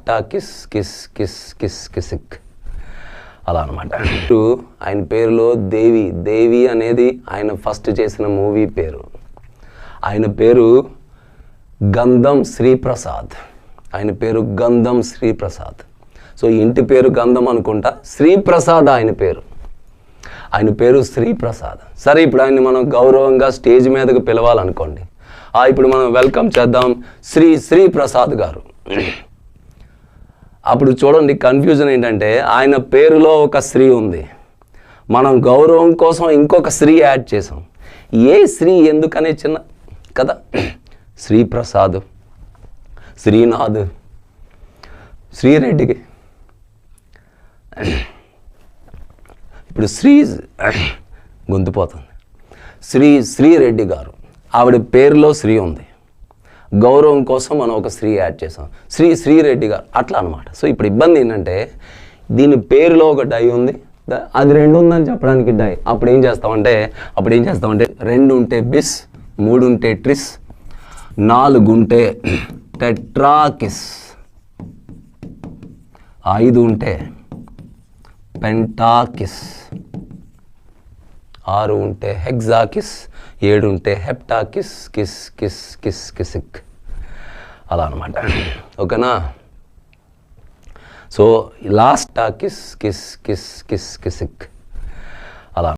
హెప్టాకిస్ కిస్ కిస్ కిస్ కిసిక్ అలా అనమాట. ఆయన పేరులో దేవి అనేది ఆయన ఫస్ట్ చేసిన మూవీ పేరు. ఆయన పేరు గంధం శ్రీప్రసాద్. ఆయన పేరు గంధం శ్రీప్రసాద్. సో ఇంటి పేరు గంధం అనుకుంటా, శ్రీప్రసాద్ ఆయన పేరు శ్రీప్రసాద్. సరే, ఇప్పుడు ఆయన్ని మనం గౌరవంగా స్టేజ్ మీదకు పిలవాలనుకోండి. ఇప్పుడు మనం వెల్కమ్ చేద్దాం శ్రీప్రసాద్ గారు. అప్పుడు చూడండి, కన్ఫ్యూజన్ ఏంటంటే ఆయన పేరులో ఒక శ్రీ ఉంది, మనం గౌరవం కోసం ఇంకొక శ్రీ యాడ్ చేసాం. ఏ శ్రీ ఎందుకనే చిన్న కదా, శ్రీప్రసాద్, శ్రీనాథ్, శ్రీరెడ్డికి. ఇప్పుడు గొంతుపోతుంది. శ్రీరెడ్డి గారు, ఆవిడ పేరులో శ్రీ ఉంది, గౌరవం కోసం మనం ఒక శ్రీ యాడ్ చేసాం, శ్రీరెడ్డి గారు అట్లా అనమాట. సో ఇప్పుడు ఇబ్బంది ఏంటంటే దీని పేరులో ఒక డై ఉంది, అది 2 ఉందని చెప్పడానికి డై. అప్పుడు ఏం చేస్తామంటే 2 ఉంటే బిస్, 3 ఉంటే ట్రిస్, 4 ఉంటే టెట్రాకిస్, 5 ఉంటే పెంటాకిస్, 6 ఉంటే హెగ్జాకిస్, 7 ఉంటే హెప్టాకిస్ కిస్ కిస్ కిస్ కిసిక్ అలా అనమాట. ఓకేనా? సో లాస్ట్ టాకిస్ కిస్ కిస్ కిస్ కిసిక్.